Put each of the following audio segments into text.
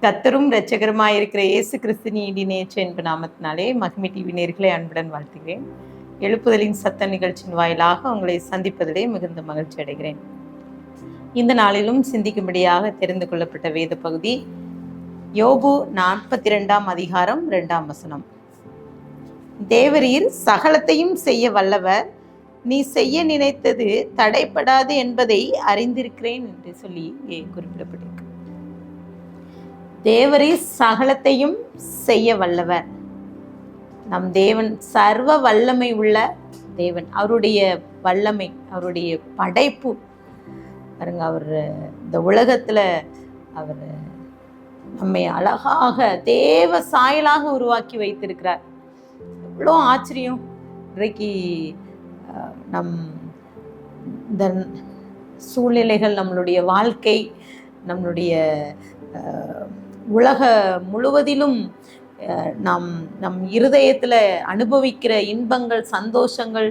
கர்த்தரும் இரட்சகருமாயிருக்கிற இயேசு கிறிஸ்துவின் இனிய அன்பு நாமத்தினாலே மகிமை டிவி நேயர்களை அன்புடன் வாழ்த்துகிறேன். எழுப்புதலின் சத்த நிகழ்ச்சியின் வாயிலாக உங்களை சந்திப்பதிலே மிகுந்த மகிழ்ச்சி அடைகிறேன். இந்த நாளிலும் சிந்திக்கும்படியாக தெரிந்து கொள்ளப்பட்ட வேத பகுதி யோபு 42 அதிகாரம் 2 வசனம். தேவரீர் சகலத்தையும் செய்ய வல்லவர், நீ செய்ய நினைத்தது தடைப்படாது என்பதை அறிந்திருக்கிறேன் என்று சொல்லி குறிப்பிடப்பட்டிருக்கு. தேவரீர் சகலத்தையும் செய்ய வல்லவர். நம் தேவன் சர்வ வல்லமை உள்ள தேவன். அவருடைய வல்லமை, அவருடைய படைப்பு பாருங்க. அவர் இந்த உலகத்துல அவர் நம்மை அழகாக தேவ சாயலாக உருவாக்கி வைத்திருக்கிறார். எவ்வளோ ஆச்சரியம்! இன்றைக்கு இந்த சூழ்நிலைகள், நம்மளுடைய வாழ்க்கை, நம்மளுடைய உலக முழுவதிலும் நம் இருதயத்தில் அனுபவிக்கிற இன்பங்கள், சந்தோஷங்கள்,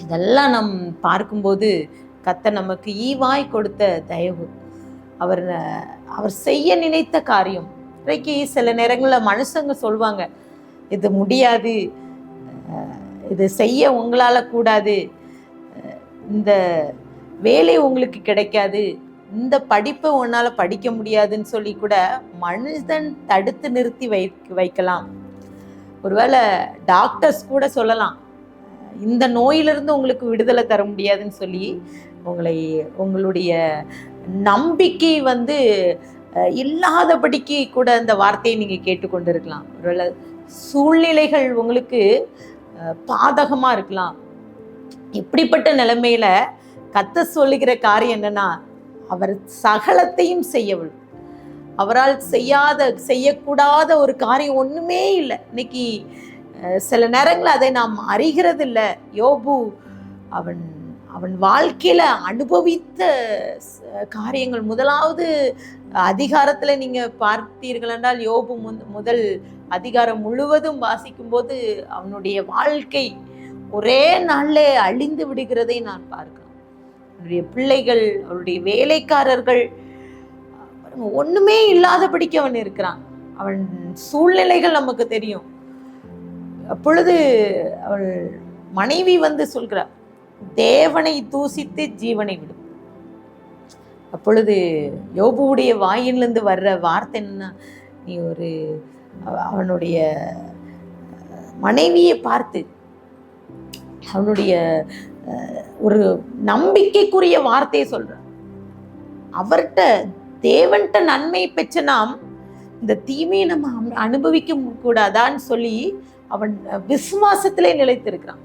இதெல்லாம் நம் பார்க்கும்போது கர்த்தர் நமக்கு ஈவாய் கொடுத்த தயவு. அவர் செய்ய நினைத்த காரியம். இன்றைக்கு சில நேரங்களில் மனுஷங்க சொல்லுவாங்க, இது முடியாது, இது செய்ய உங்களால் கூடாது, இந்த வேலை உங்களுக்கு கிடைக்காது, இந்த படிப்பை உன்னால் படிக்க முடியாதுன்னு சொல்லி கூட மனிதன் தடுத்து நிறுத்தி வைக்கலாம். ஒருவேளை டாக்டர்ஸ் கூட சொல்லலாம், இந்த நோயிலிருந்து உங்களுக்கு விடுதலை தர முடியாதுன்னு சொல்லி உங்களுடைய நம்பிக்கை இல்லாதபடிக்கு கூட அந்த வார்த்தையை நீங்கள் கேட்டுக்கொண்டு இருக்கலாம். ஒருவேளை சூழ்நிலைகள் உங்களுக்கு பாதகமாக இருக்கலாம். இப்படிப்பட்ட நிலைமையில கர்த்தர் சொல்லுகிற காரியம் என்னன்னா, அவர் சகலத்தையும் செய்யவள். அவரால் செய்யக்கூடாத ஒரு காரியம் ஒண்ணுமே இல்லை. இன்னைக்கு சில நேரங்கள் அதை நாம் அறிகிறது இல்லை. யோபு அவன் வாழ்க்கையில அனுபவித்த காரியங்கள், முதலாவது அதிகாரத்துல நீங்க பார்த்தீர்கள் என்றால், யோபு முதல் அதிகாரம் முழுவதும் வாசிக்கும் போது அவனுடைய வாழ்க்கை ஒரே நாள்ல அழிந்து விடுகிறதை நான் பார்க்கிறேன். அவருடைய பிள்ளைகள், அவருடைய வேலைக்காரர்கள், ஒண்ணுமே இல்லாதபடிக்கு அவன் இருக்கிறான். அவன் சூழ்நிலைகள் நமக்கு தெரியும். அப்பொழுது அவள் மனைவி சொல்கிறார், தேவனை தூசித்து ஜீவனை விடும். அப்பொழுது யோபுவுடைய வாயிலிருந்து வர்ற வார்த்தை என்ன? நீ அவனுடைய மனைவியை பார்த்து அவனுடைய ஒரு நம்பிக்கைக்குரிய வார்த்தையை சொல்ற. அவர்கிட்ட தேவன்கிட்ட நன்மை பெற்ற நாம் இந்த தீமையை நம்ம அனுபவிக்க கூடாதான்னு சொல்லி அவன் விசுவாசத்திலே நிலைத்திருக்கிறான்.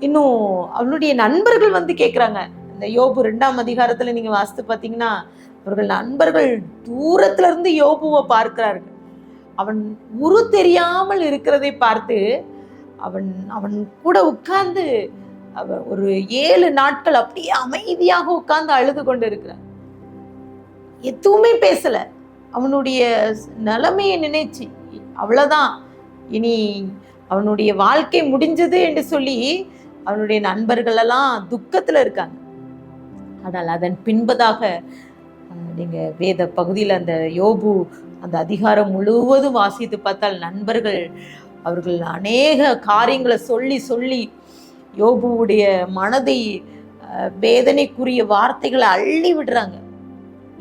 இன்னும் அவனுடைய நண்பர்கள் கேட்குறாங்க. இந்த யோபு 2 அதிகாரத்துல நீங்க வாசித்து பார்த்தீங்கன்னா, அவர்கள் நண்பர்கள் தூரத்துல இருந்து யோபுவை பார்க்கிறார்கள். அவன் உரு தெரியாமல் இருக்கிறதை பார்த்து அவன் கூட உட்கார்ந்து ஒரு 7 நாட்கள் அப்படியே அமைதியாக உட்கார்ந்து அழுது கொண்டு இருக்கிறான். எதுவுமே பேசல. அவனுடைய நிலைமையை நினைச்சு, அவ்வளவுதான், இனி அவனுடைய வாழ்க்கை முடிஞ்சது என்று சொல்லி அவனுடைய நண்பர்கள் எல்லாம் துக்கத்துல இருக்காங்க. ஆனால் அதன் பின்பதாக நீங்க வேத பகுதியில் அந்த யோபு அந்த அதிகாரம் முழுவதும் வாசித்து பார்த்தால், நண்பர்கள் அவர்கள் அநேக காரியங்களை சொல்லி யோபுவுடைய மனதை வேதனைக்குரிய வார்த்தைகளை அள்ளி விடுறாங்க.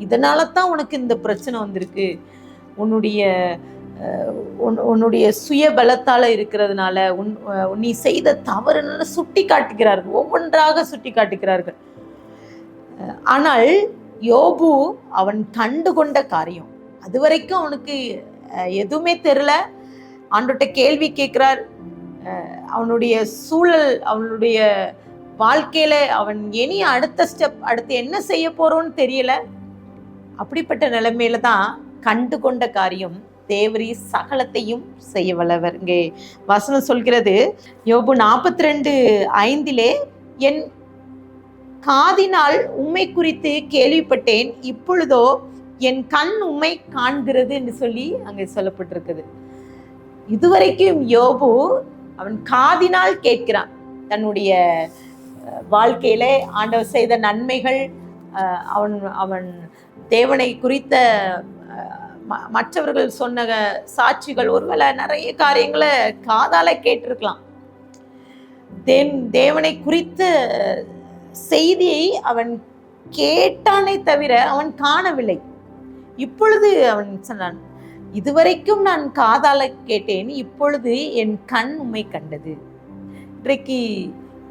இதனால தான் உனக்கு இந்த பிரச்சனை வந்திருக்கு, உன்னுடைய சுய பலத்தால இருக்கிறதுனால, நீ செய்த தவறுன்னு சுட்டி காட்டுகிறார்கள், ஒவ்வொன்றாக சுட்டி காட்டுகிறார்கள். ஆனால் யோபு அவன் கண்டு கொண்ட காரியம், அது வரைக்கும் அவனுக்கு எதுவுமே தெரியல. ஆண்டவர்கிட்ட கேள்வி கேட்கிறார். அவனுடைய சூழல், அவனுடைய வாழ்க்கையில அவன் இனி அடுத்த ஸ்டெப், அடுத்து என்ன செய்ய போறோன்னு தெரியல. அப்படிப்பட்ட நிலைமையில தான் கண்டு கொண்ட காரியம், தேவரீ சகலத்தையும் செய்ய வல்லவர். இங்கே வசனம் சொல்கிறது, யோபு 42:5, என் காதினால் உம்மை குறித்து கேள்விப்பட்டேன், இப்பொழுதோ என் கண் உம்மை காண்கிறது என்று சொல்லி அங்கே சொல்லப்பட்டிருக்குது. இதுவரைக்கும் யோபு அவன் காதினால் கேட்கிறான். தன்னுடைய வாழ்க்கையில ஆண்டவர் செய்த நன்மைகள், அவன் தேவனை குறித்த மற்றவர்கள் சொன்ன சாட்சிகள், ஒருவேளை நிறைய காரியங்களை காதால கேட்டிருக்கலாம். தேவனை குறித்த செய்தியை அவன் கேட்டானே தவிர அவன் காணவில்லை. இப்பொழுது அவன் சொன்னான், இதுவரைக்கும் நான் காதால கேட்டேன், இப்பொழுது என் கண் உம்மை கண்டது. இன்றைக்கு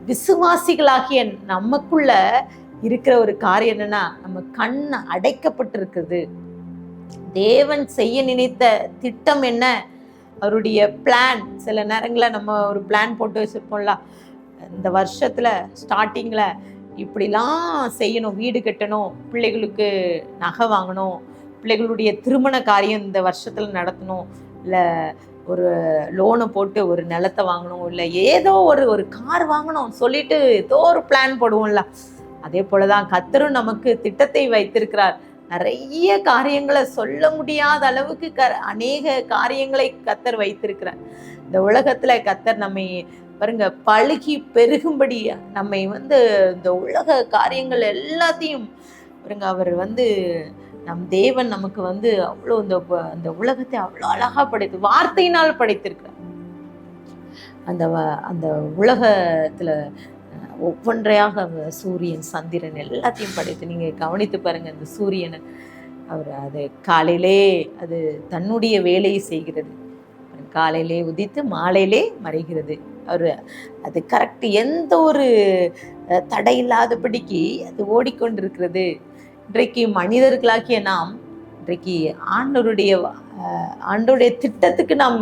விசுவாசிகளாகிய நமக்குள்ள இருக்கிற ஒரு காரியம் என்னன்னா, நம்ம கண் அடைக்கப்பட்டிருக்கிறது. தேவன் செய்ய நினைத்த திட்டம் என்ன, அவருடைய பிளான். சில நேரங்களில் நம்ம ஒரு பிளான் போட்டு வச்சிருப்போம்ல, இந்த வருஷத்துல ஸ்டார்டிங்ல இப்படிலாம் செய்யணும், வீடு கட்டணும், பிள்ளைகளுக்கு நகை வாங்கணும், பிள்ளைகளுடைய திருமண காரியம் இந்த வருஷத்துல நடத்தணும், இல்லை ஒரு லோனை போட்டு ஒரு நிலத்தை வாங்கணும், இல்லை ஏதோ ஒரு கார் வாங்கணும் சொல்லிட்டு ஏதோ ஒரு பிளான் போடுவோம்ல. அதே போலதான் கர்த்தரும் நமக்கு திட்டத்தை வைத்திருக்கிறார். நிறைய காரியங்களை சொல்ல முடியாத அளவுக்கு அநேக காரியங்களை கர்த்தர் வைத்திருக்கிறார். இந்த உலகத்துல கர்த்தர் நம்மை பாருங்க பழுகி பெருகும்படி நம்மை இந்த உலக காரியங்கள் எல்லாத்தையும் பாருங்க அவர் நம் தேவன் நமக்கு அவ்வளோ அந்த உலகத்தை அவ்வளோ அழகா படைத்து வார்த்தையினால் படைத்திருக்கிறார். அந்த உலகத்துல ஒவ்வொன்றையாக சூரியன் சந்திரன் எல்லாத்தையும் படைத்து நீங்க கவனித்து பாருங்க. இந்த சூரியனை அவர் அது காலையிலே அது தன்னுடைய வேலையை செய்கிறது, காலையிலே உதித்து மாலையிலே மறைகிறது. அவர் அது கரெக்ட், எந்த ஒரு தடை இல்லாதபடிக்கு அது ஓடிக்கொண்டிருக்கிறது. இன்றைக்கு மனிதர்களாகிய நாம் இன்றைக்கு ஆண்டோடைய திட்டத்துக்கு நாம்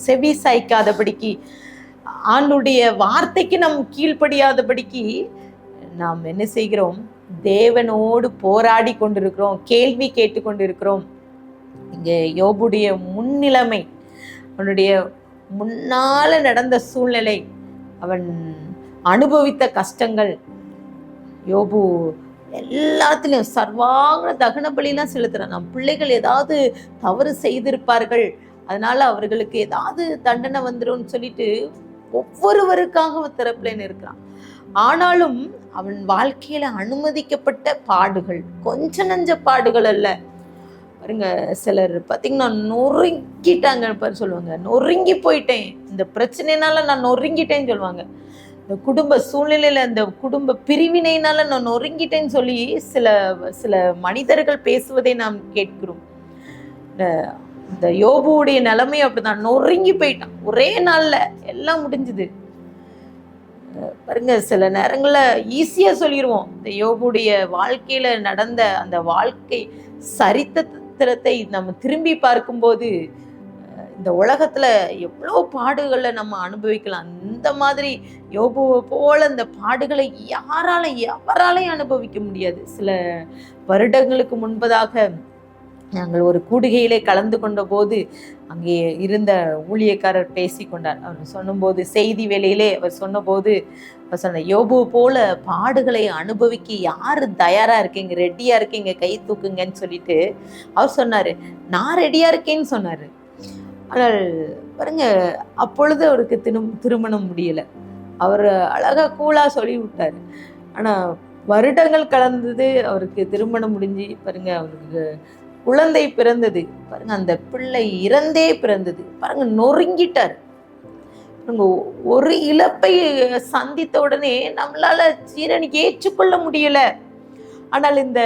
செவி சாய்க்காதபடிக்கு, ஆண்டுடைய வார்த்தைக்கு நாம் கீழ்ப்படியாதபடிக்கு நாம் என்ன செய்கிறோம், தேவனோடு போராடி கொண்டிருக்கிறோம், கேள்வி கேட்டு கொண்டிருக்கிறோம். இங்கே யோபுடைய முன்னிலைமை, அவனுடைய முன்னால நடந்த சூழ்நிலை, அவன் அனுபவித்த கஷ்டங்கள், யோபு எல்லாத்துலயும் சர்வாங்க தகன பலியெல்லாம் செலுத்துறான். நம் பிள்ளைகள் ஏதாவது தவறு செய்திருப்பார்கள், அதனால அவர்களுக்கு ஏதாவது தண்டனை வந்துடும் சொல்லிட்டு ஒவ்வொருவருக்காக தரப்புலன்னு இருக்கிறான். ஆனாலும் அவன் வாழ்க்கையில அனுமதிக்கப்பட்ட பாடுகள் கொஞ்ச நஞ்ச பாடுகள் அல்ல. பாருங்க, சிலர் பார்த்தீங்கன்னா நொறுங்கிட்டாங்க சொல்லுவாங்க, நொறுங்கி போயிட்டேன், இந்த பிரச்சனைனால நான் நொறுங்கிட்டேன்னு சொல்லுவாங்க. இந்த குடும்ப சூழ்நிலையில இந்த குடும்ப பிரிவினையினால நான் நொறுங்கிட்டேன்னு சொல்லி சில மனிதர்கள் பேசுவதை நாம் கேட்கிறோம். இந்த யோபுடைய நிலைமை அப்படிதான், நொறுங்கி போயிட்டான், ஒரே நாள்ல எல்லாம் முடிஞ்சுது. பாருங்க, சில நேரங்கள்ல ஈஸியா சொல்லிடுவோம். இந்த யோபுடைய வாழ்க்கையில நடந்த அந்த வாழ்க்கை சரித்திரத்தை நம்ம திரும்பி பார்க்கும்போது இந்த உலகத்துல எவ்வளோ பாடுகளை நம்ம அனுபவிக்கலாம். இந்த மாதிரி யோபுவை போல இந்த பாடுகளை எவராலையும் அனுபவிக்க முடியாது. சில வருடங்களுக்கு முன்பதாக நாங்கள் ஒரு கூடுகையிலே கலந்து கொண்ட போது அங்கே இருந்த ஊழியக்காரர் பேசி கொண்டார். அவர் சொன்னபோது, செய்தி வேலையிலே அவர் சொன்னபோது அவர் சொன்ன, யோபு போல பாடுகளை அனுபவிக்க யாரு தயாரா இருக்கீங்க, ரெடியா இருக்கீங்க, கை தூக்குங்கன்னு சொல்லிட்டு அவர் சொன்னாரு. நான் ரெடியா இருக்கேன்னு சொன்னாரு. ஆனால் பாருங்க, அப்பொழுது அவருக்கு திருமணம் முடியல. அவர் அழகா கூலா சொல்லி விட்டாரு. ஆனா வருடங்கள் கலந்தது, அவருக்கு திருமணம் முடிஞ்சு பாருங்க, அவருக்கு குழந்தை பிறந்தது. பாருங்க, அந்த பிள்ளை இறந்தே பிறந்தது. பாருங்க, நொறுங்கிட்டார். ஒரு இழப்பை சந்தித்த உடனே நம்மளால ஏற்றுக்கொள்ள முடியல. ஆனால் இந்த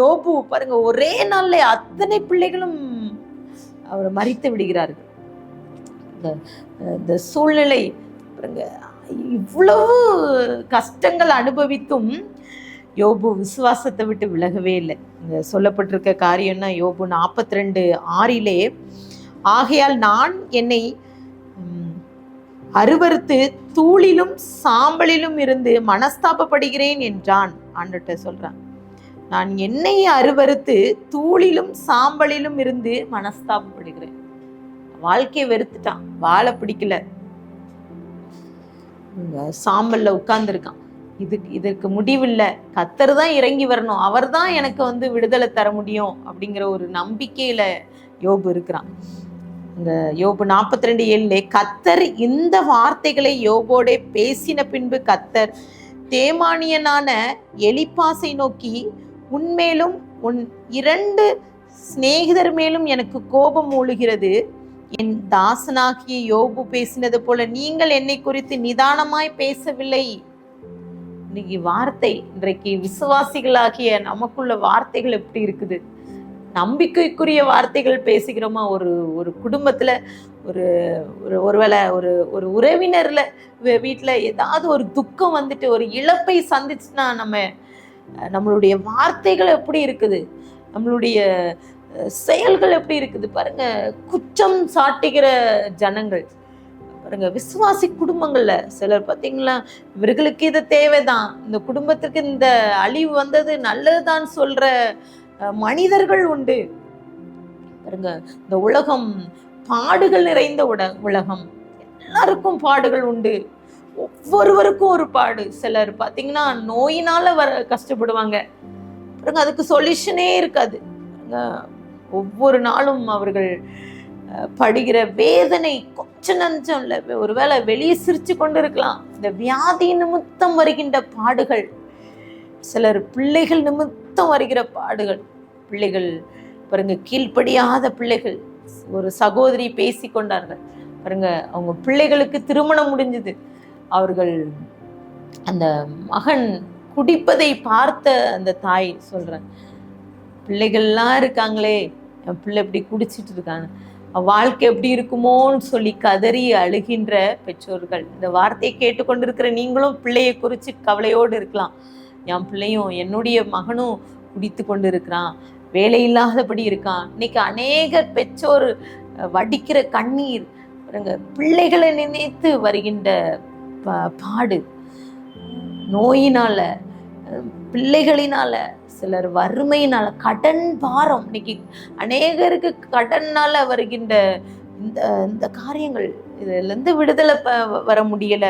யோபு பாருங்க, ஒரே நாள்ல அத்தனை பிள்ளைகளும் அவர் மரித்து விடுகிறார்கள். இந்த சூழ்நிலை பாருங்க, இவ்வளவு கஷ்டங்கள் அனுபவித்தும் யோபு விசுவாசத்தை விட்டு விலகவே இல்லை. இங்க சொல்லப்பட்டிருக்க காரியம்னா யோபு 42:6 ஆகையால் நான் என்னை அருவருத்து தூளிலும் சாம்பலிலும் இருந்து மனஸ்தாபப்படுகிறேன் என்றான். ஆண்டவர்கிட்ட சொல்றான், நான் என்னை அருவருத்து தூளிலும் சாம்பலிலும் இருந்து மனஸ்தாபப்படுகிறேன். வாழ்க்கையை வெறுத்துட்டான், வாழ பிடிக்கல, சாம்பல்ல உட்கார்ந்துருக்கான். இதற்கு முடிவில்லை, கர்த்தர் தான் இறங்கி வரணும், அவர் தான் எனக்கு விடுதலை தர முடியும் அப்படிங்கிற ஒரு நம்பிக்கையில யோபு இருக்கிறான். இந்த யோபு 42:7 கர்த்தர் இந்த வார்த்தைகளை யோபோட பேசின பின்பு கர்த்தர் தேமானியனான எலிப்பாசை நோக்கி, உன்மேலும் உன் 2 சிநேகிதர் மேலும் எனக்கு கோபம் மூழுகிறது. என் தாசனாகிய யோபு பேசினது போல நீங்கள் என்னை குறித்து நிதானமாய் பேசவில்லை. இன்னைக்கு வார்த்தை, இன்றைக்கு விசுவாசிகளாகிய நமக்குள்ள வார்த்தைகள் எப்படி இருக்குது? நம்பிக்கைக்குரிய வார்த்தைகள் பேசுகிறோமா? ஒரு குடும்பத்துல ஒரு ஒருவேளை ஒரு உறவினர்ல வீட்டுல ஏதாவது ஒரு துக்கம் வந்துட்டு ஒரு இழப்பை சந்திச்சுன்னா நம்மளுடைய வார்த்தைகள் எப்படி இருக்குது? நம்மளுடைய செயல்கள் எப்படி இருக்குது பாருங்க. குற்றம் சாட்டுகிற ஜனங்கள் பாருங்க. விசுவாசி குடும்பங்கள்ல சிலர் பார்த்தீங்களா, இவர்களுக்கு இது தேவைதான், இந்த குடும்பத்துக்கு இந்த அழிவு வந்தது நல்லதுதான் சொல்ற மனிதர்கள் உண்டு பாருங்க. இந்த உலகம் பாடுகள் நிறைந்த உலகம். எல்லாருக்கும் பாடுகள் உண்டு, ஒவ்வொருவருக்கும் ஒரு பாடு. சிலர் பார்த்தீங்கன்னா நோயினால கஷ்டப்படுவாங்க பாருங்க, அதுக்கு சொல்யூஷனே இருக்காது. ஒவ்வொரு நாளும் அவர்கள் படுகிற வேதனை கொஞ்சம் நஞ்சம் இல்லை. ஒருவேளை வெளியே சிரிச்சு கொண்டு இருக்கலாம். இந்த வியாதி நிமித்தம் வருகின்ற பாடுகள், சிலர் பிள்ளைகள் நிமித்தம் வருகிற பாடுகள். பிள்ளைகள் பாருங்க, கீழ்ப்படியாத பிள்ளைகள். ஒரு சகோதரி பேசி கொண்டார்கள் பாருங்க, அவங்க பிள்ளைகளுக்கு திருமணம் முடிஞ்சது. அவர்கள் அந்த மகன் குடிப்பதை பார்த்த அந்த தாய் சொல்றாங்க, பிள்ளைகள்லாம் இருக்காங்களே, என் பிள்ளை இப்படி குடிச்சிட்டு இருக்காங்க, வாழ்க்கை எப்படி இருக்குமோன்னு சொல்லி கதறி அழுகின்ற பெற்றோர்கள். இந்த வார்த்தையை கேட்டுக்கொண்டிருக்கிற நீங்களும் பிள்ளையை குறித்து கவலையோடு இருக்கலாம். என் பிள்ளையும் என்னுடைய மகனும் குடித்து கொண்டு இருக்கிறான், வேலையில்லாதபடி இருக்கான். இன்னைக்கு அநேக பெற்றோர் வடிக்கிற கண்ணீர் பாருங்க, பிள்ளைகளை நினைத்து வருகின்ற பாடு, நோயினால, பிள்ளைகளினால, சிலர் வறுமையினால, கடன் பாரம். இன்னைக்கு அநேகருக்கு கடன்னால வருகின்ற இந்த காரியங்கள், இதுல இருந்து விடுதலை வர முடியல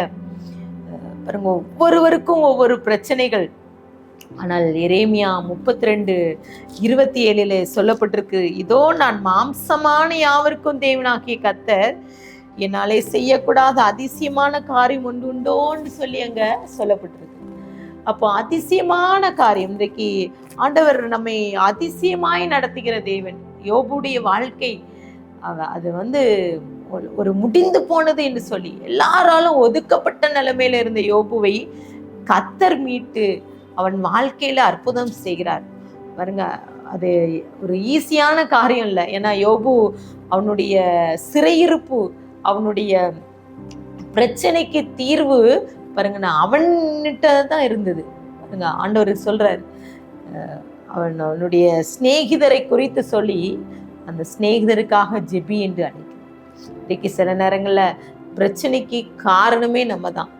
பாருங்க. ஒவ்வொருவருக்கும் ஒவ்வொரு பிரச்சனைகள். ஆனால் எரேமியா 32:27 சொல்லப்பட்டிருக்கு, இதோ நான் மாம்சமான யாவருக்கும் தேவனாகிய கர்த்தர், என்னாலே செய்யக்கூடாத அதிசயமான காரியம் ஒன்று உண்டோன்னு சொல்லி அங்க சொல்லப்பட்டிருக்கு. அப்போ அதிசயமான காரியம், இன்றைக்கு ஆண்டவர் நம்மை அதிசயமாய் நடத்துகிற தேவன். யோபுடைய வாழ்க்கை அது ஒரு முடிந்து போனது என்று சொல்லி எல்லாராலும் ஒதுக்கப்பட்ட நிலைமையில இருந்த யோபுவை கர்த்தர் மீட்டு அவன் வாழ்க்கையில அற்புதம் செய்கிறார் பாருங்க. அது ஒரு ஈஸியான காரியம் இல்லை. ஏன்னா யோபு அவனுடைய சிறையிருப்பு, அவனுடைய பிரச்சனைக்கு தீர்வு பாருங்க அவன்கிட்ட தான் இருந்தது பாருங்க. ஆண்டவர் சொல்றார், அவனுடைய சிநேகிதரை குறித்து சொல்லி அந்த சிநேகிதருக்காக ஜெபி என்று அழைக்கிறார். இன்னைக்கு சில நேரங்கள்ல பிரச்சனைக்கு காரணமே நம்ம தான்.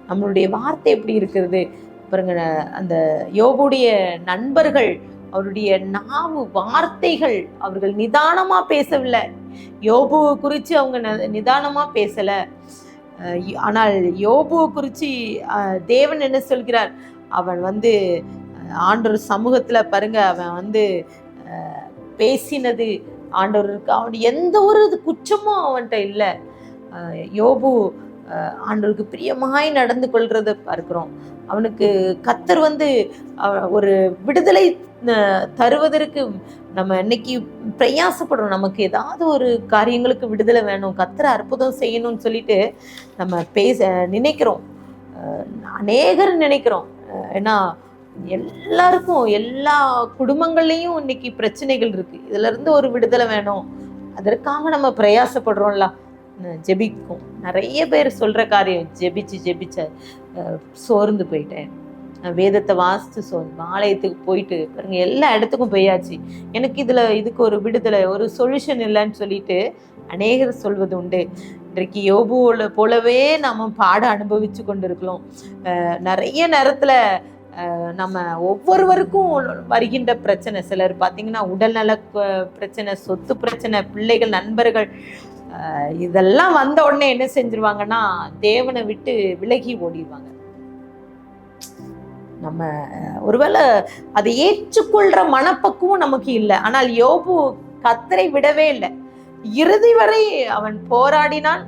நம்மளுடைய வார்த்தை எப்படி இருக்கிறது பாருங்க. அந்த யோபுடைய நண்பர்கள், அவருடைய நாவு வார்த்தைகள், அவர்கள் நிதானமா பேசவில்லை. யோபுவை குறித்து அவங்க நிதானமா பேசல. ஆனால் யோபுவை குறித்து தேவன் என்ன சொல்கிறார், அவன் ஆண்டவர் சமூகத்துல பாருங்க, அவன் பேசினது ஆண்டவருக்கு அவன் எந்த ஒரு குற்றமும் அவன்கிட்ட இல்லை. யோபு ஆண்டவருக்கு பிரியமாய் நடந்து கொள்றத பார்க்கிறோம். அவனுக்கு கர்த்தர் ஒரு விடுதலை தருவதற்கு நம்ம இன்னைக்கு பிரயாசப்படுறோம். நமக்கு ஏதாவது ஒரு காரியங்களுக்கு விடுதலை வேணும், கர்த்தர் அற்புதம் செய்யணும்னு சொல்லிட்டு நம்ம நினைக்கிறோம். அநேகர் நினைக்கிறோம். ஏன்னா எல்லாருக்கும், எல்லா குடும்பங்கள்லையும் இன்னைக்கு பிரச்சனைகள் இருக்கு. இதுல இருந்து ஒரு விடுதலை வேணும், அதற்காக நம்ம பிரயாசப்படுறோம்ல. ஜெபிக்கும் நிறைய பேர் சொல்ற காரியம், ஜெபிச்ச சோர்ந்து போயிட்டேன், வேதத்தை வாசித்து ஆலயத்துக்கு போயிட்டு பாருங்க, எல்லா இடத்துக்கும் போயாச்சு, எனக்கு இதுக்கு ஒரு விடுதலை, ஒரு சொல்யூஷன் இல்லைன்னு சொல்லிட்டு அநேகர் சொல்வது உண்டு. இன்றைக்கு யோபுவோட போலவே நம்ம பாட அனுபவிச்சு கொண்டு இருக்கிறோம். நிறைய நேரத்துல நம்ம ஒவ்வொருவருக்கும் வருகின்ற பிரச்சனை, சிலர் பார்த்தீங்கன்னா உடல்நல பிரச்சனை, சொத்து பிரச்சனை, பிள்ளைகள், நண்பர்கள், இதெல்லாம் வந்த உடனே என்ன செஞ்சிருவாங்கன்னா தேவனை விட்டு விலகி ஓடிடுவாங்க. நம்ம ஒருவேளை அதை ஏற்றுக்கொள்ற மனப்பக்குவம் நமக்கு இல்லை. ஆனால் யோபு கர்த்தரை விடவே இல்லை. இறுதி வரை அவன் போராடினான்,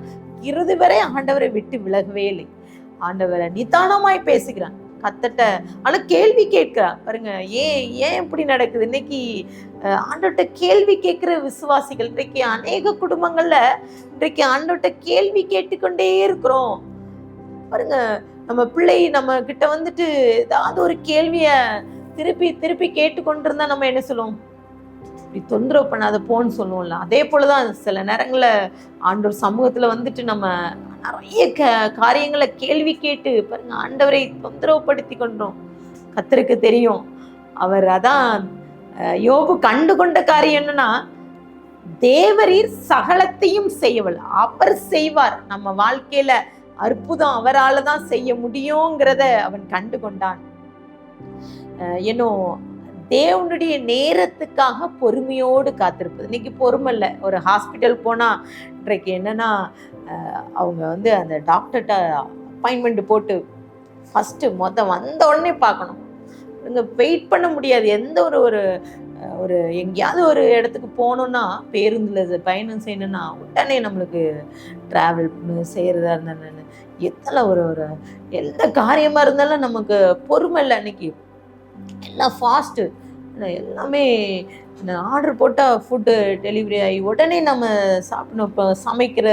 இறுதி வரை ஆண்டவரை விட்டு விலகவே இல்லை. ஆண்டவரை நிதானமாய் பேசுகிறான். கத்தட்ட ஆனா கேள்வி கேட்கிறா பாருங்க. ஏன் ஏன் இப்படி நடக்குது? இன்னைக்கு ஆண்டவர்ட்ட கேள்வி கேட்கிற விசுவாசிகள் இன்றைக்கு அநேக குடும்பங்கள்ல இன்றைக்கு ஆண்டவர்ட்ட கேள்வி கேட்டுக்கொண்டே இருக்கிறோம். பாருங்க, நம்ம பிள்ளை நம்ம கிட்ட வந்துட்டு ஏதாவது ஒரு கேள்விய திருப்பி திருப்பி கேட்டுக்கொண்டிருந்தா நம்ம என்ன சொல்லுவோம்? இப்படி தொந்தரவு பண்ணாத போன்னு சொல்லுவோம்ல. அதே போலதான் சில நேரங்கள்ல ஆண்டவர் சமூகத்துல வந்துட்டு நம்ம நிறைய காரியங்களை கேள்வி கேட்டு பாருங்க ஆண்டவரை தொந்தரவு படுத்தி கொண்டோம். கர்த்தருக்கு தெரியும். அவர் அதான் யோபு கண்டு கொண்ட காரியம் என்னன்னா, தேவரீர் சகலத்தையும் செய்யவள், அவர் செய்வார். நம்ம வாழ்க்கையில அற்புதம் அவரால தான் செய்ய முடியுங்கிறத அவன் கண்டு கொண்டான். ஏன்னோ தேவனுடைய நேரத்துக்காக பொறுமையோடு காத்திருப்பது. இன்னைக்கு பொறுமை இல்லை. ஒரு ஹாஸ்பிட்டல் போனா இன்றைக்கு என்னன்னா, அவங்க வந்து அந்த டாக்டர்கிட்ட அப்பாயின்மெண்ட் போட்டு ஃபஸ்ட்டு வந்த உடனே பார்க்கணும். இங்கே வெயிட் பண்ண முடியாது. எந்த ஒரு ஒரு எங்கேயாவது ஒரு இடத்துக்கு போகணுன்னா, பேருந்தில் பயணம் செய்யணும்னா உடனே நம்மளுக்கு ட்ராவல் செய்கிறதா இருந்தாலும் எத்தனை ஒரு எந்த காரியமாக இருந்தாலும் நமக்கு பொறுமை இல்லை. அன்னைக்கு எல்லாம் ஃபாஸ்ட்டு, எல்லாமே ஆர்டர் போட்டால் ஃபுட்டு டெலிவரி ஆகி உடனே நம்ம சாப்பிடணும். இப்போ சமைக்கிற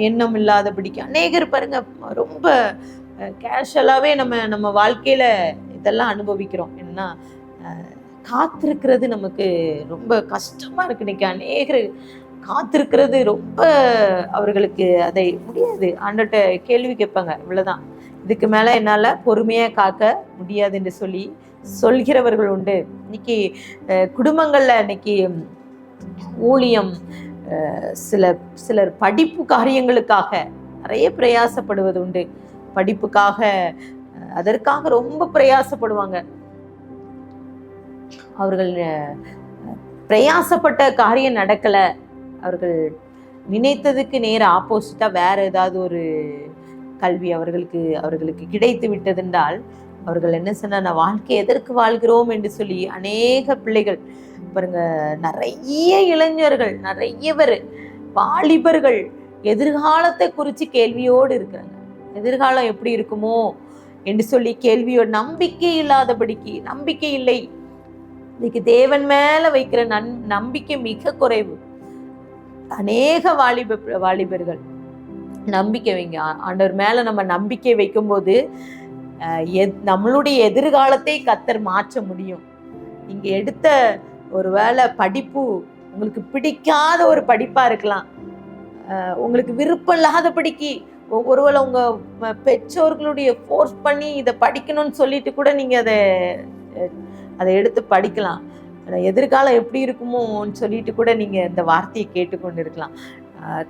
எண்ணம் இல்லாதபடிக்கு அநேகர் பாருங்க ரொம்ப கேஷுவலாகவே நம்ம வாழ்க்கையில் இதெல்லாம் அனுபவிக்கிறோம். என்னன்னா காத்திருக்கிறது நமக்கு ரொம்ப கஷ்டமாக இருக்கு. இன்னைக்கு அநேகர் காத்திருக்கிறது ரொம்ப அவர்களுக்கு அதை முடியாது. ஆண்டவர்ட்ட கேள்வி கேட்பாங்க, இவ்வளோதான், இதுக்கு மேலே என்னால் பொறுமையாக காக்க முடியாது என்று சொல்கிறவர்கள் உண்டு. இன்னைக்கு குடும்பங்களில் இன்னைக்கு ஊழியம், சிலர் படிப்பு காரியங்களுக்காக நிறைய பிரயாசப்படுவது உண்டு. படிப்புக்காக அதற்காக ரொம்ப பிரயாசப்படுவாங்க. அவர்கள் பிரயாசப்பட்ட காரியம் நடக்கலை, அவர்கள் நினைத்ததுக்கு நேர ஆப்போசிட்டாக வேற ஏதாவது ஒரு கல்வி அவர்களுக்கு கிடைத்து விட்டதென்றால் அவர்கள் என்ன சொன்ன, வாழ்க்கை எதற்கு வாழ்கிறோம் என்று சொல்லி அநேக பிள்ளைகள் பாருங்க, நிறைய இளைஞர்கள், நிறைய பேர் வாலிபர்கள் எதிர்காலத்தை குறித்து கேள்வியோடு இருக்கிறாங்க. எதிர்காலம் எப்படி இருக்குமோ என்று சொல்லி கேள்வியோடு, நம்பிக்கை இல்லாதபடிக்கு, நம்பிக்கை இல்லை. இன்னைக்கு தேவன் மேல வைக்கிற நம்பிக்கை மிக குறைவு. அநேக வாலிபர்கள் நம்பிக்கை வைங்க. ஆண்டவர் மேல நம்ம நம்பிக்கை வைக்கும்போது நம்மளுடைய எதிர்காலத்தை கர்த்தர் மாற்ற முடியும். நீங்க எடுத்த ஒரு வேளை படிப்பு உங்களுக்கு பிடிக்காத ஒரு படிப்பா இருக்கலாம், உங்களுக்கு விருப்பம் இல்லாதபடிக்கு, ஒருவேளை உங்க பெற்றோர்களுடைய ஃபோர்ஸ் பண்ணி இதை படிக்கணும்னு சொல்லிட்டு கூட நீங்க அதை எடுத்து படிக்கலாம். எதிர்காலம் எப்படி இருக்குமோன்னு சொல்லிட்டு கூட நீங்க இந்த வார்த்தையை கேட்டுக்கொண்டு இருக்கலாம்.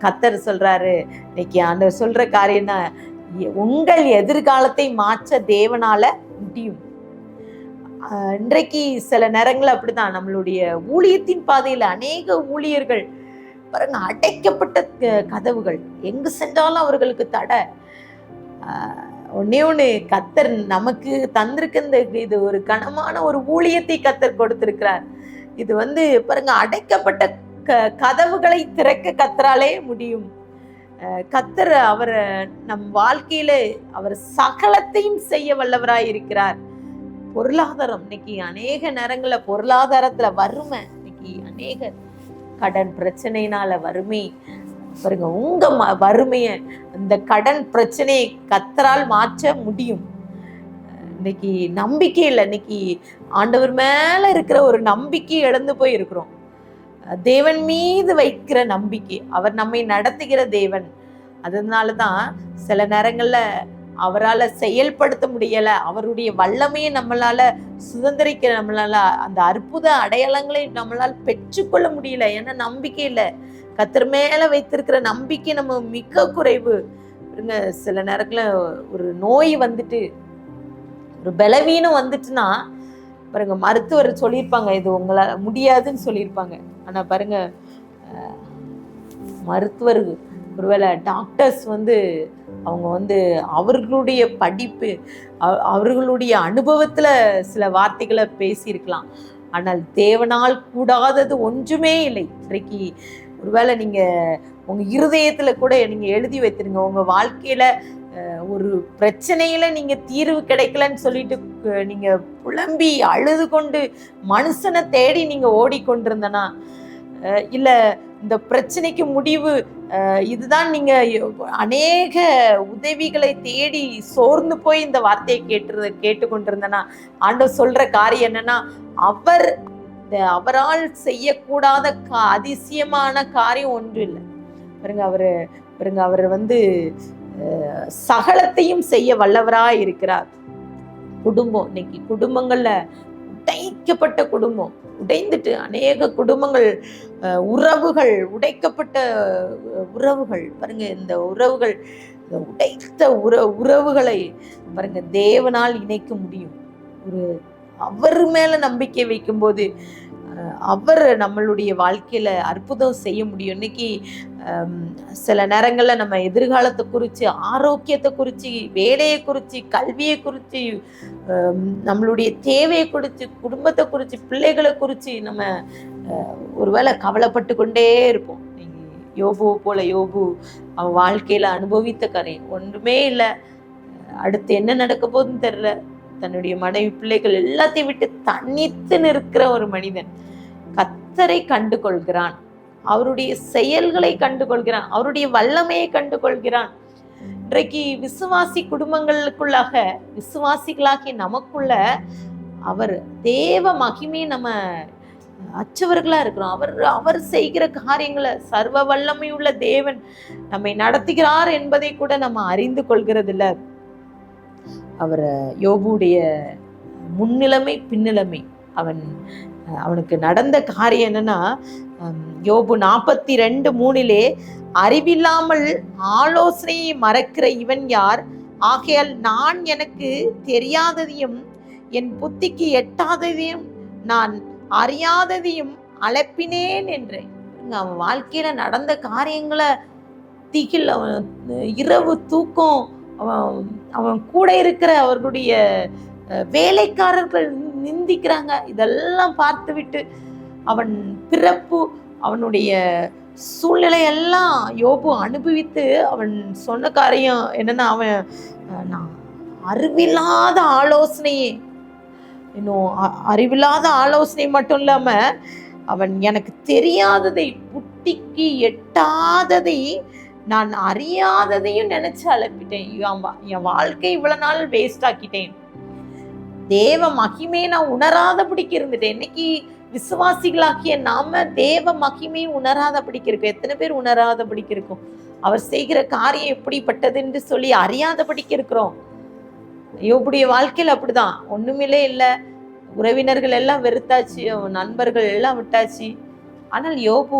கர்த்தர் சொல்றாரு, இன்னைக்கு ஆண்டவர் சொல்ற காரியம்னா, உங்கள் எதிர்காலத்தை மாற்ற தேவனால முடியும். இன்றைக்கு சில நேரங்கள் அப்படிதான் நம்மளுடைய ஊழியத்தின் பாதையில அநேக ஊழியர்கள் பாருங்க, அடைக்கப்பட்ட கதவுகள், எங்கு சென்றாலும் அவர்களுக்கு தடை. ஒண்ணு கர்த்தர் நமக்கு தந்திருக்க இது ஒரு கனமான ஒரு ஊழியத்தை கர்த்தர் கொடுத்திருக்கிறார். இது பாருங்க, அடைக்கப்பட்ட கதவுகளை திறக்க கர்த்தராலே முடியும். கர்த்தர் அவர் நம் வாழ்க்கையில அவர் சகலத்தையும் செய்ய வல்லவராய் இருக்கிறார். பொருளாதாரம், இன்னைக்கு அநேக நேரங்கள்ல பொருளாதாரத்துல வறுமை, இன்னைக்கு அநேக கடன் பிரச்சனையினால வறுமை பாருங்க. உங்க வறுமைய, இந்த கடன் பிரச்சனையை கர்த்தரால் மாற்ற முடியும். இன்னைக்கு நம்பிக்கை இல்லை. இன்னைக்கு ஆண்டவர் மேல இருக்கிற ஒரு நம்பிக்கை இழந்து போய் இருக்கிறோம். தேவன் மீது வைக்கிற நம்பிக்கை, அவர் நம்மை நடத்துகிற தேவன். அதனாலதான் சில நேரங்கள்ல அவரால் செயல்படுத்த முடியல, அவருடைய வல்லமையை நம்மளால சுதந்திரிக்க, நம்மளால அந்த அற்புத அடையாளங்களை நம்மளால் பெற்றுக்கொள்ள முடியல. ஏன்னா நம்பிக்கை இல்லை. கர்த்தர் மேல வைத்திருக்கிற நம்பிக்கை நம்ம மிக குறைவு. சில நேரத்துல ஒரு நோய் ஒரு பலவீனம் வந்துட்டுன்னா பாருங்க, மருத்துவர் சொல்லியிருப்பாங்க இது உங்களால முடியாதுன்னு சொல்லியிருப்பாங்க. ஆனா பாருங்க, மருத்துவர் ஒருவேளை டாக்டர்ஸ் அவங்க அவர்களுடைய படிப்பு, அவர்களுடைய அனுபவத்துல சில வார்த்தைகளை பேசியிருக்கலாம். ஆனால் தேவனால் கூடாதது ஒன்றுமே இல்லை. இன்றைக்கு ஒருவேளை நீங்க உங்க இருதயத்துல கூட நீங்க எழுதி வைத்திருங்க, உங்க வாழ்க்கையில ஒரு பிரச்சனையில நீங்க தீர்வு கிடைக்கலன்னு சொல்லிட்டு நீங்க புலம்பி அழுது கொண்டு மனுஷனை தேடி நீங்க ஓடிக்கொண்டிருந்தனா, இல்ல இந்த பிரச்சனைக்கு முடிவு இதுதான், நீங்க அநேக உதவிகளை தேடி சோர்ந்து போய் இந்த வார்த்தையை கேட்டுக்கொண்டிருந்தனா, ஆண்டவர் சொல்ற காரியம் என்னன்னா, அவரால் செய்யக்கூடாத அதிசயமான காரியம் ஒன்று இல்லை. பாருங்க அவர் சகலத்தையும் செய்ய வல்லவராய் இருக்கிறார். குடும்பம், இன்னைக்கு குடும்பங்கள்ல உடைக்கப்பட்ட குடும்பம், உடைந்துட்டு அநேக குடும்பங்கள், உறவுகள், உடைக்கப்பட்ட உறவுகள். பாருங்க இந்த உறவுகள், உடைத்த உறவுகளை பாருங்க தேவனால் இணைக்க முடியும். அவர் மேல நம்பிக்கை வைக்கும்போது அவர் நம்மளுடைய வாழ்க்கையில அற்புதம் செய்ய முடியும். இன்னைக்கு சில நேரங்கள்ல நம்ம எதிர்காலத்தை குறித்து, ஆரோக்கியத்தை குறித்து, வேலையை குறித்து, கல்வியை குறித்து, நம்மளுடைய தேவையை குறித்து, குடும்பத்தை குறித்து, பிள்ளைகளை குறித்து நம்ம ஒருவேளை கவலைப்பட்டு கொண்டே இருப்போம். யோபுவை போல யோபு அவன் வாழ்க்கையில அனுபவித்த காரியம் ஒன்றுமே இல்லை. அடுத்து என்ன நடக்க போகுதுன்னு தெரியல. தன்னுடைய மனைவி, பிள்ளைகள் எல்லாத்தையும் விட்டு தனித்து நிற்கிற ஒரு மனிதன் கர்த்தரை கண்டு கொள்கிறான். அவருடைய செயல்களை கண்டு கொள்கிறான். அவருடைய வல்லமையை கண்டு கொள்கிறான். இன்றைக்கு விசுவாசி குடும்பங்களுக்குள்ளாக, விசுவாசிகளாகி நமக்குள்ள அவர் தேவ மகிமையை நம்ம அச்சவர்களா இருக்கிறோம். அவர் செய்கிற காரியங்களை, சர்வ வல்லமையுள்ள தேவன் நம்மை நடத்துகிறார் என்பதை கூட நம்ம அறிந்து கொள்கிறதில்ல. அவர் யோபுடைய முன்னிலைமை பின்னிலைமை, அவனுக்கு நடந்த காரியம் என்னன்னா, யோபு 42:3 அறிவில்லாமல் ஆலோசனையை மறக்கிற இவன் யார்? ஆகையால் நான் எனக்கு தெரியாததையும் என் புத்திக்கு எட்டாததையும் நான் அறியாததையும் அழைப்பினேன் என்றேன். அவன் வாழ்க்கையில நடந்த காரியங்களை திகில், அவன் இரவு தூக்கம், அவன் கூட இருக்கிற அவர்களுடைய வேலைக்காரர்கள் நிந்திக்கிறாங்க. இதெல்லாம் பார்த்து விட்டு அவன் பிறப்பு, அவனுடைய சூழ்நிலையெல்லாம் யோபு அனுபவித்து அவன் சொன்ன காரியம் என்னன்னா, நான் அறிவில்லாத ஆலோசனையே, இன்னும் அறிவில்லாத ஆலோசனை மட்டும் இல்லாம அவன் எனக்கு தெரியாததை, புத்திக்கு எட்டாததை, நான் அறியாததையும் நினைச்சு அழைப்பிட்டேன். என் வாழ்க்கை இவ்வளவு நாள் வேஸ்ட் ஆக்கிட்டேன். தேவ மகிமையை நான் உணராதபடிக்கு இருந்துட்டேன். இன்னைக்கு விசுவாசிகளாகிய நாம தேவ மகிமையை உணராதபடிக்கு இருக்கோம். எத்தனை பேர் உணராதபடிக்கு இருக்கும்? அவர் செய்கிற காரியம் எப்படிப்பட்டது என்று சொல்லி அறியாதபடிக்கு இருக்கிறோம். யோபுடைய வாழ்க்கையில் அப்படிதான். ஒண்ணுமில்லே இல்லை. உறவினர்கள் எல்லாம் வெறுத்தாச்சு, நண்பர்கள் எல்லாம் விட்டாச்சு. ஆனால் யோபு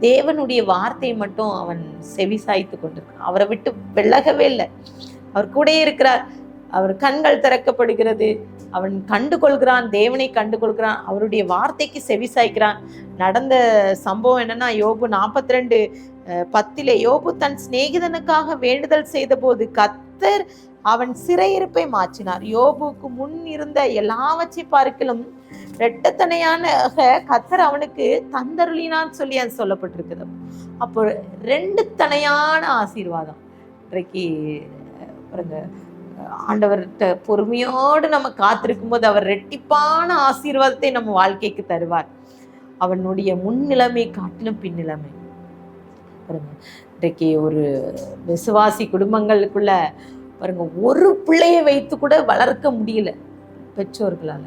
தேவனுடைய வார்த்தையை மட்டும் அவன் செவி சாய்த்து கொண்டிருக்கான். அவரை விட்டு விலகவே இல்லை. அவர் கூட இருக்கிறார். அவர் கண்கள் திறக்கப்படுகிறது. அவன் கண்டு கொள்கிறான், தேவனை கண்டு கொள்கிறான், அவருடைய வார்த்தைக்கு செவி சாய்க்கிறான். நடந்த சம்பவம் என்னன்னா, யோபு 42:10 யோபு தன் சிநேகிதனுக்காக வேண்டுதல் செய்த போது கர்த்தர் அவன் சிறையிருப்பை மாற்றினார். யோபுக்கு முன் இருந்த எல்லாவற்றை பார்க்கிலும் இரட்டத்தனையான கர்த்தர் அவனுக்கு தந்தருளினான்னு சொல்லி அது சொல்லப்பட்டிருக்குது. அப்போ 2 தனையான ஆசீர்வாதம். இன்றைக்கு பாருங்க, ஆண்டவர்கிட்ட பொறுமையோடு நம்ம காத்திருக்கும் போது அவர் ரெட்டிப்பான ஆசீர்வாதத்தை நம்ம வாழ்க்கைக்கு தருவார். அவனுடைய முன்னிலைமை காட்டிலும் பின்னிலைமை. பாருங்க, இன்றைக்கு ஒரு விசுவாசி குடும்பங்களுக்குள்ள பாருங்க, ஒரு பிள்ளையை வைத்து கூட வளர்க்க முடியல பெற்றோர்களால.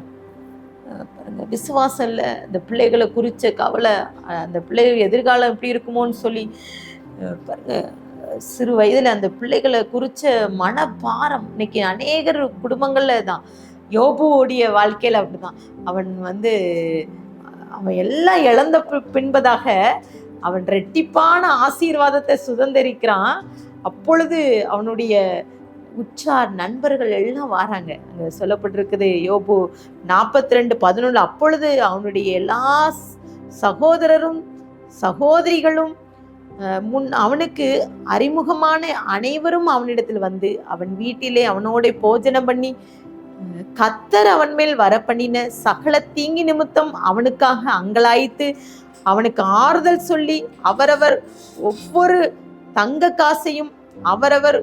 பாருங்க, விசுவாசம் இல்லை. இந்த பிள்ளைகளை குறித்த கவலை, அந்த பிள்ளைகள் எதிர்காலம் எப்படி இருக்குமோன்னு சொல்லி பாருங்க, சிறு வயதில் அந்த பிள்ளைகளை குறித்த மனபாரம் இன்னைக்கு அநேகர் குடும்பங்கள்ல தான். யோபுவோடைய வாழ்க்கையில் அப்படிதான். அவன் எல்லாம் இழந்த பின்பதாக அவன் ரெட்டிப்பான ஆசீர்வாதத்தை சுதந்திரிக்கிறான். அப்பொழுது அவனுடைய உற்றார் நண்பர்கள் எல்லாம் வராங்க. அங்கே சொல்லப்பட்டிருக்குது யோபு 42:11 அப்பொழுது அவனுடைய எல்லா சகோதரரும் சகோதரிகளும் அவனுக்கு அறிமுகமான அனைவரும் அவனிடத்தில் வந்து அவன் வீட்டிலே அவனோட போஜனம் பண்ணி கர்த்தர் அவன் மேல் வர பண்ணின சகல தீங்கி நிமித்தம் அவனுக்காக அங்கலாய்த்து அவனுக்கு ஆறுதல் சொல்லி அவரவர் ஒவ்வொரு தங்க காசையும் அவரவர்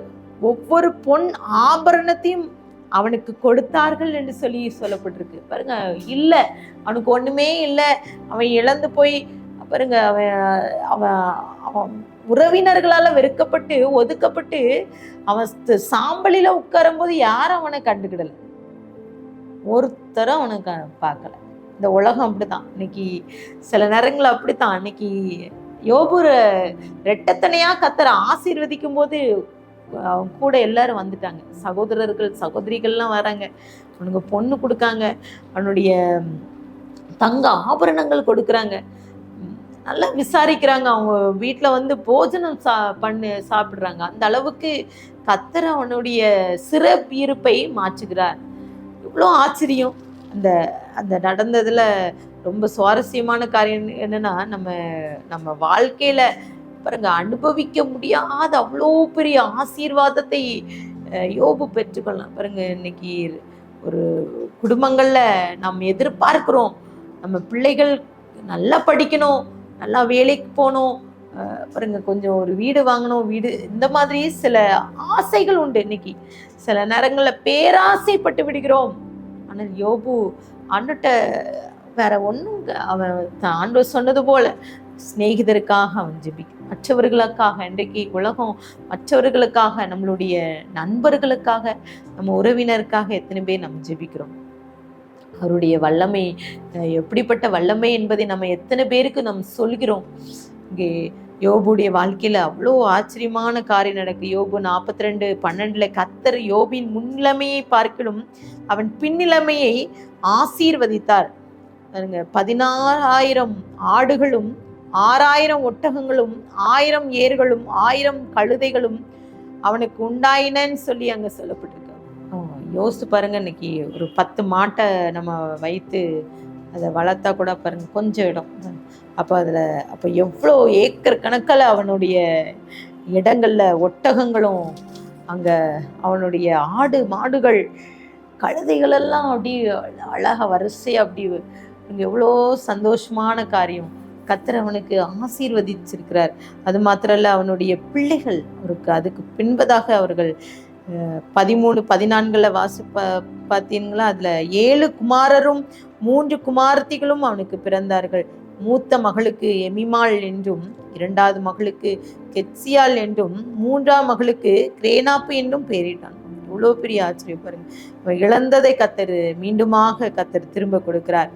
ஒவ்வொரு பொன் ஆபரணத்தையும் அவனுக்கு கொடுத்தார்கள் என்று சொல்லி சொல்லப்பட்டிருக்கு. பாருங்க, இல்ல அவனுக்கு ஒண்ணுமே இல்லை, அவன் இழந்து போய் பாருங்க, அவன் அவன் உறவினர்களால வெறுக்கப்பட்டு ஒதுக்கப்பட்டு அவன் சாம்பலில உட்காரும் போது யாரும் அவனை கண்டுக்கிடல, ஒருத்தரும் அவனுக்கு பார்க்கல. இந்த உலகம் அப்படித்தான் இன்னைக்கு, சில நேரங்கள் அப்படித்தான். இன்னைக்கு யோபு ரெட்டத்தனையா கர்த்தர் ஆசீர்வதிக்கும் போது அவன் கூட எல்லாரும் வந்துட்டாங்க, சகோதரர்கள் சகோதரிகள்லாம் வராங்க, அவனுக்கு பொண்ணு கொடுக்காங்க, அவனுடைய தங்க ஆபரணங்கள் கொடுக்குறாங்க, நல்லா விசாரிக்கிறாங்க, அவங்க வீட்டில் வந்து போஜனம் சாப்பிடுறாங்க. அந்த அளவுக்கு கர்த்தர் அவனுடைய சிறப்பிருப்பை மாற்றுகிறார். இவ்வளோ ஆச்சரியம். அந்த அந்த நடந்ததுல ரொம்ப சுவாரஸ்யமான காரியம் என்னன்னா, நம்ம வாழ்க்கையில பாருங்க அனுபவிக்க முடியாத அவ்வளோ பெரிய ஆசீர்வாதத்தை யோபு பெற்றுக்கொள்ளலாம். பாருங்க, இன்னைக்கு ஒரு குடும்பங்கள்ல நம்ம எதிர்பார்க்கிறோம், நம்ம பிள்ளைகள் நல்லா படிக்கணும், நல்லா வேலைக்கு போகணும், பாருங்க கொஞ்சம் ஒரு வீடு வாங்கணும், வீடு, இந்த மாதிரி சில ஆசைகள் உண்டு. இன்னைக்கு சில நேரங்களில் பேராசைப்பட்டு விடுகிறோம். ஆனால் யோபு ஆண்டுகிட்ட வேற ஒன்றும், அவன் ஆண்டவர் சொன்னது போல சிநேகிதருக்காக அவன் ஜெபிக்க, மற்றவர்களுக்காக, இன்றைக்கு உலகம் மற்றவர்களுக்காக, நம்மளுடைய நண்பர்களுக்காக, நம்ம உறவினருக்காக எத்தனை பேர் நம்ம ஜெபிக்கிறோம். அவருடைய வல்லமை எப்படிப்பட்ட வல்லமை என்பதை நம்ம எத்தனை பேருக்கு நம்ம சொல்கிறோம். இங்கே யோபுடைய வாழ்க்கையில அவ்வளோ ஆச்சரியமான காரியம் நடக்கு. யோபு 42:12 கர்த்தர் யோபின் முன்னிலைமையை பார்க்கலும் அவன் பின்னிலைமையை ஆசீர்வதித்தார். 16,000 ஆடுகளும் 6,000 ஒட்டகங்களும் 1,000 ஏர்களும் 1,000 கழுதைகளும் அவனுக்கு உண்டாயினன்னு சொல்லி அங்க சொல்லப்பட்டிருக்கு. யோசித்து பாருங்க, இன்னைக்கு ஒரு 10 மாட்டை நம்ம வைத்து அதை வளர்த்தா கூட பாருங்க கொஞ்சம் இடம், அப்போ எவ்வளோ ஏக்கர் கணக்கில் அவனுடைய இடங்கள்ல ஒட்டகங்களும், அங்க அவனுடைய ஆடு மாடுகள் கழுதைகள் எல்லாம் அப்படி அழகா வரிசையா அப்படி, எவ்வளோ சந்தோஷமான காரியம். கர்த்தர் அவனுக்கு ஆசீர்வதிச்சிருக்கிறார். அது மாத்திரம் இல்ல, அவனுடைய பிள்ளைகள் அவருக்கு அதுக்கு பின்பதாக அவர்கள் 13-14 பார்த்தீங்களா, அதுல 7 குமாரரும் 3 குமாரத்திகளும் அவனுக்கு பிறந்தார்கள். மூத்த மகளுக்கு எமிமாள் என்றும், 2வது மகளுக்கு கெத்சியாள் என்றும், 3ஆம் மகளுக்கு கிரேனாப்பு என்றும் பெயரிட்டான். இவ்வளோ பெரிய ஆச்சரியம் பாருங்க. இழந்ததை கர்த்தர் மீண்டுமாக கர்த்தர் திரும்ப கொடுக்கிறார்.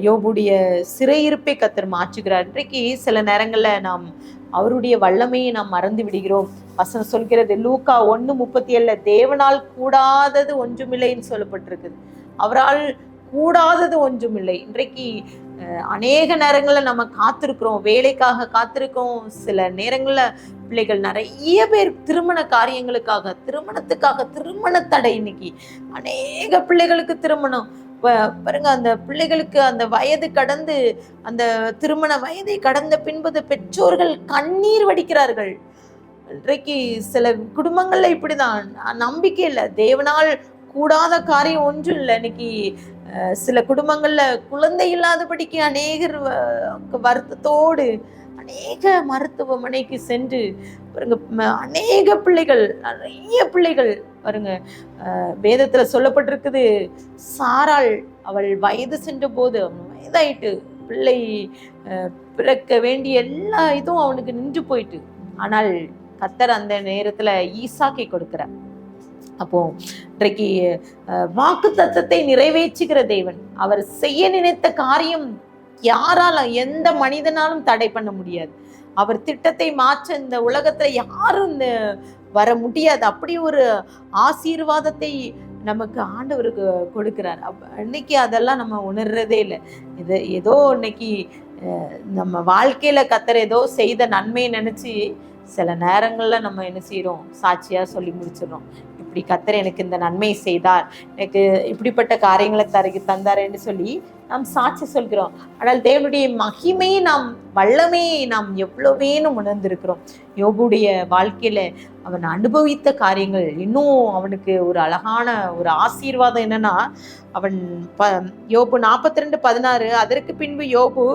யோபுடைய சிறையிருப்பை கர்த்தர் மாற்றுகிறார். இன்றைக்கு சில நேரங்கள்ல நாம் அவருடைய வல்லமையை நாம் மறந்து விடுகிறோம். வசனம் சொல்கிறது, லூக்கா 1:37 தேவனால் கூடாதது ஒன்றுமில்லைன்னு சொல்லப்பட்டிருக்குது. அவரால் கூடாதது ஒன்றுமில்லை. இன்றைக்கு அநேக நேரங்களில் நம்ம காத்திருக்கிறோம், வேலைக்காக காத்திருக்கோம். சில நேரங்களில் பிள்ளைகள் நிறைய பேர் திருமண காரியங்களுக்காக, திருமண தடை. இன்னைக்கு அநேக பிள்ளைகளுக்கு திருமணம் பாருங்க, அந்த பிள்ளைகளுக்கு அந்த வயது கடந்து, அந்த திருமண வயதை கடந்த பின்பு பெற்றோர்கள் கண்ணீர் வடிக்கிறார்கள். இன்றைக்கு சில குடும்பங்கள்ல இப்படிதான், நம்பிக்கை இல்லை, தேவனால் கூடாத காரியம் ஒன்றும் இல்லை. இன்னைக்கு சில குடும்பங்கள்ல குழந்தை இல்லாதபடிக்கு அநேகர் வருத்தத்தோடு அநேக மருத்துவமனைக்கு சென்று பாருங்க, அநேக பிள்ளைகள், நிறைய பிள்ளைகள் பாருங்க. வேதத்துல சொல்லப்பட்டிருக்குது, சாராள் அவள் வயது சென்ற போது, வயதாயிட்டு, பிள்ளை பிறக்க வேண்டிய எல்லா இதுவும் அவனுக்கு நின்று போயிட்டு, ஆனால் கர்த்தர் அந்த நேரத்துல ஈசாக்கை கொடுக்கிறார். அப்போ இன்றைக்கு வாக்கு தத்தத்தை நிறைவேற்றுகிற தேவன், அவர் செய்ய நினைத்த காரியம் யாரால, எந்த மனிதனாலும் தடை பண்ண முடியாது. அவர் திட்டத்தை மாற்ற இந்த உலகத்துல யாரும் வர முடியாது. அப்படி ஒரு ஆசீர்வாதத்தை நமக்கு ஆண்டவருக்கு கொடுக்கிறார். இன்னைக்கு அதெல்லாம் நம்ம உணர்றதே இல்லை. இது ஏதோ இன்னைக்கு நம்ம வாழ்க்கையில கர்த்தர் ஏதோ செய்த நன்மையை நினைச்சு சில நேரங்கள்ல நம்ம என்ன செய்யறோம், சாட்சியா சொல்லி முடிச்சிடறோம். இப்படி கர்த்தர் எனக்கு இந்த நன்மை செய்தார், எனக்கு இப்படிப்பட்ட காரியங்களை தந்தாருன்னு சொல்லி நாம் சாட்சி சொல்கிறோம். ஆனால் தேவனுடைய மகிமையை, நாம் வல்லமையை நாம் எவ்வளவேனும் உணர்ந்திருக்கிறோம். யோபுடைய வாழ்க்கையில அவன் அனுபவித்த காரியங்கள் இன்னும் அவனுக்கு ஒரு அழகான ஒரு ஆசீர்வாதம் என்னன்னா, அவன் யோபு 42:16 அதற்கு பின்பு யோபு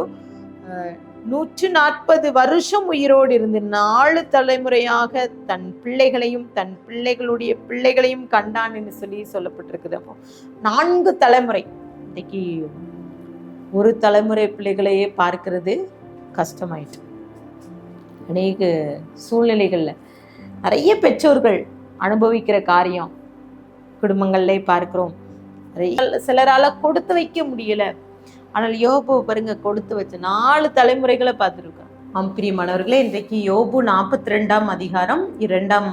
140 வருஷம் உயிரோடு இருந்து 4 தலைமுறையாக தன் பிள்ளைகளையும் தன் பிள்ளைகளுடைய பிள்ளைகளையும் கண்டான் என்று சொல்லி சொல்லப்பட்டிருக்குது. அப்போ 4 தலைமுறை. இன்னைக்கு ஒரு தலைமுறை பிள்ளைகளையே பார்க்கிறது கஷ்டமாயிட்டு. அநேக சூழ்நிலைகள்ல நிறைய பெற்றோர்கள் அனுபவிக்கிற காரியம் குடும்பங்கள்ல பார்க்கிறோம். சிலரால கொடுத்து வைக்க முடியல. ஆனால் யோபு பாருங்க, கொடுத்து வச்சு 4 தலைமுறைகளை பார்த்துருக்கோம். பிரியமானவர்களே, இன்றைக்கு யோபு 42ஆம் அதிகாரம் 2ஆம்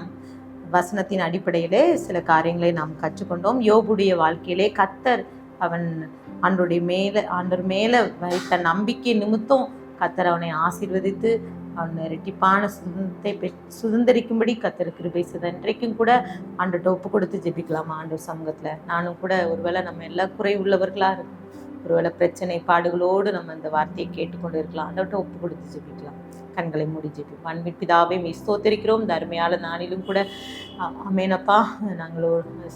வசனத்தின் அடிப்படையிலே சில காரியங்களை நாம் கற்றுக்கொண்டோம். யோபுடைய வாழ்க்கையிலே கர்த்தர் அவன் ஆண்டவர் மேல வைத்த நம்பிக்கை நிமித்தம் கர்த்தர் அவனை ஆசீர்வதித்து அவன் இரட்டிப்பான சுதந்திரிக்கும்படி கர்த்தர் கிருபை செய்தார். இன்றைக்கும் கூட ஆண்டவர்கிட்ட ஒப்பு கொடுத்து ஜெபிக்கலாமா? ஆண்டவர் சமூகத்துல நானும் கூட ஒருவேளை நம்ம எல்லா குறை உள்ளவர்களா இருக்கும், ஒருவேளை பிரச்சனை பாடுகளோடு நம்ம இந்த வார்த்தையை கேட்டுக்கொண்டு இருக்கலாம். ஆண்டவர்கிட்ட ஒப்பு கொடுத்து ஜெபிக்கலாம். கண்களை மூடி ஜெபிப்போம். அன்பின் பிதாவே, ஸ்தோத்திரிக்கிறோம். இந்த அருமையான நாளிலும் கூட ஆமெனப்பா, நாங்கள்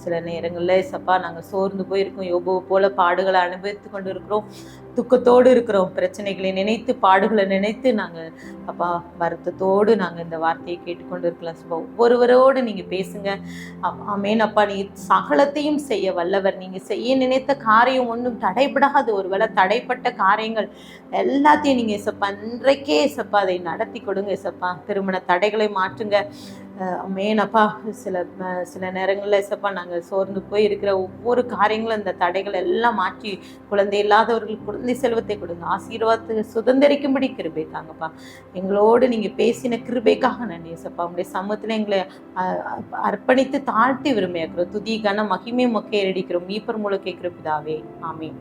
சில நேரங்களில் சப்பா நாங்கள் சோர்ந்து போயிருக்கோம். யோபுவை போல பாடுகளை அனுபவித்து கொண்டு இருக்கிறோம், துக்கத்தோடு இருக்கிறோம். பிரச்சனைகளை நினைத்து பாடுகளை நினைத்து நாங்கள் அப்பா வருத்தத்தோடு நாங்கள் இந்த வார்த்தையை கேட்டுக்கொண்டு இருக்கலாம். சப்பா ஒவ்வொருவரோடு நீங்கள் பேசுங்க. ஆமெனப்பா, நீ சகலத்தையும் செய்ய வல்லவர். நீங்கள் செய்ய நினைத்த காரியம் ஒன்றும் தடைபடாது. ஒருவேளை தடைப்பட்ட காரியங்கள் எல்லாத்தையும் நீங்கள் சப்பா இன்றைக்கே சப்பா அதை நடத்தி கொடுங்க. சப்பா திருமண தடைகளை மாற்றுங்க. மேனப்பா, சில நேரங்களில் ஏசப்பா நாங்கள் சோர்ந்து போய் இருக்கிற ஒவ்வொரு காரியங்களும் இந்த தடைகள் எல்லாம் மாற்றி குழந்தை இல்லாதவர்களுக்கு குழந்தை செல்வத்தை கொடுங்க. ஆசீர்வாதத்தை சுதந்திரிக்கும்படி கிருபை தாங்கப்பா. எங்களோடு நீங்கள் பேசின கிருபைக்காக நன்றி ஏசப்பா. உங்களுடைய சமூகத்தில் எங்களை அர்ப்பணித்து தாழ்த்தி விரும்பியிருக்கிறோம். துதி கன மகிமை மொக்கை அடிக்கிறோம். மீப்பர் மூலம் கேட்கிற பிதாவே, ஆமென்.